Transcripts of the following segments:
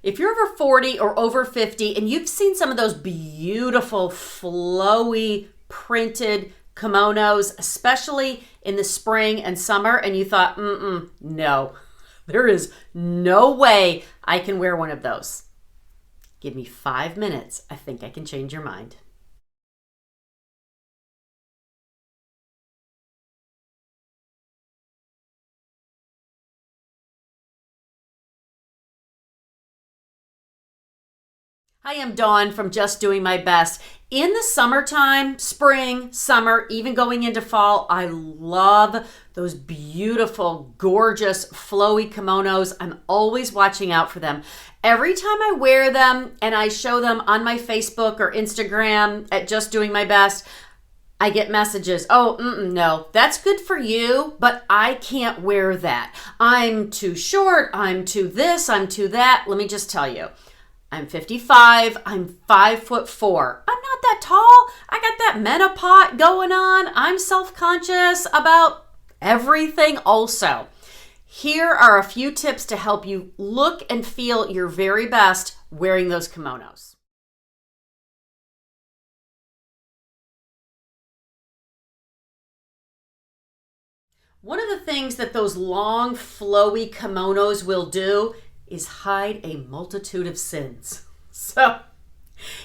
If you're over 40 or over 50 and you've seen some of those beautiful, flowy, printed kimonos, especially in the spring and summer, and you thought, no, there is no way I can wear one of those. Give me 5 minutes. I think I can change your mind. Hi, I'm Dawn from Just Doing My Best. In the summertime, spring, summer, even going into fall, I love those beautiful, gorgeous, flowy kimonos. I'm always watching out for them. Every time I wear them and I show them on my Facebook or Instagram at Just Doing My Best, I get messages, no, that's good for you, but I can't wear that. I'm too short, I'm too this, I'm too that. Let me just tell you. I'm 55, I'm 5'4". I'm not that tall. I got that menopause going on. I'm self-conscious about everything also. Here are a few tips to help you look and feel your very best wearing those kimonos. One of the things that those long, flowy kimonos will do is hide a multitude of sins. So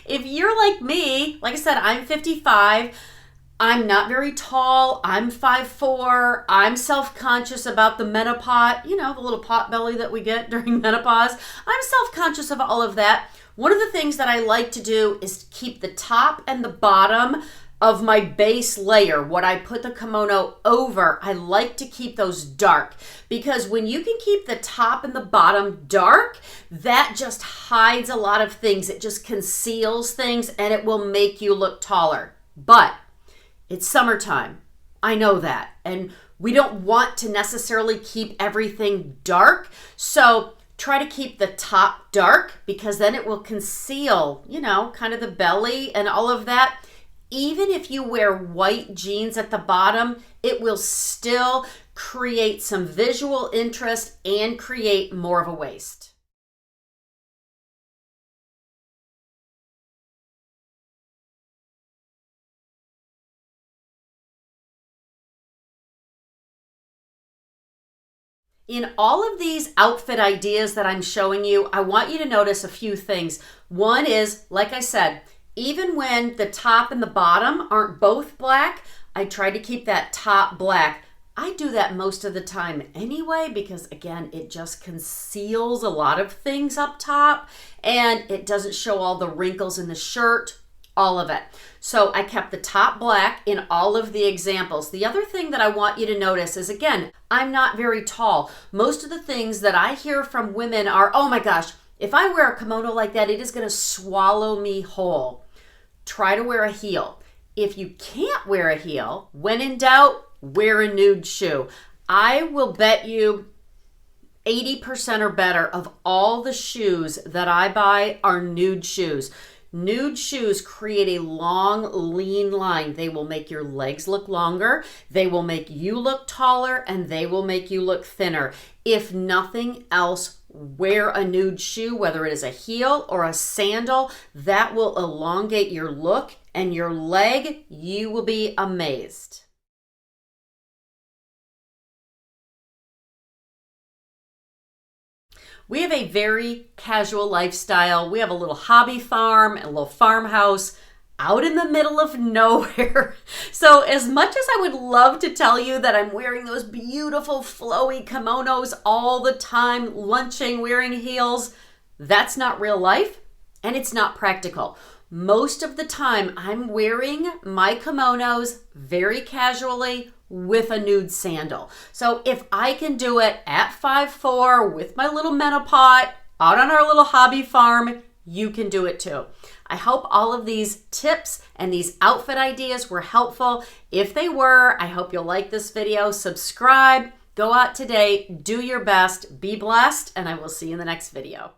if you're like me, like I said, I'm 55, I'm not very tall, I'm 5'4", I'm self-conscious about the menopause, the little pot belly that we get during menopause. I'm self-conscious of all of that. One of the things that I like to do is keep the top and the bottom of my base layer, what I put the kimono over, I like to keep those dark, because when you can keep the top and the bottom dark, that just hides a lot of things. It just conceals things and it will make you look taller. But it's summertime. I know that. And we don't want to necessarily keep everything dark. So try to keep the top dark, because then it will conceal, kind of the belly and all of that. Even if you wear white jeans at the bottom, it will still create some visual interest and create more of a waist. In all of these outfit ideas that I'm showing you, I want you to notice a few things. One is, like I said, even when the top and the bottom aren't both black, I try to keep that top black. I do that most of the time anyway, because again, it just conceals a lot of things up top and it doesn't show all the wrinkles in the shirt, all of it. So I kept the top black in all of the examples. The other thing that I want you to notice is, again, I'm not very tall. Most of the things that I hear from women are, oh my gosh, if I wear a kimono like that, it is going to swallow me whole. Try to wear a heel. If you can't wear a heel, when in doubt, wear a nude shoe. I will bet you 80% or better of all the shoes that I buy are nude shoes. Nude shoes create a long, lean line. They will make your legs look longer, they will make you look taller, and they will make you look thinner. If nothing else, wear a nude shoe, whether it is a heel or a sandal. That will elongate your look and your leg. You will be amazed. We have a very casual lifestyle. We have a little hobby farm, a little farmhouse out in the middle of nowhere. So as much as I would love to tell you that I'm wearing those beautiful flowy kimonos all the time, lunching, wearing heels, that's not real life and it's not practical. Most of the time I'm wearing my kimonos very casually with a nude sandal. So if I can do it at 5'4" with my little menopause out on our little hobby farm, you can do it too. I hope all of these tips and these outfit ideas were helpful. If they were, I hope you'll like this video, subscribe, go out today, do your best, be blessed, and I will see you in the next video.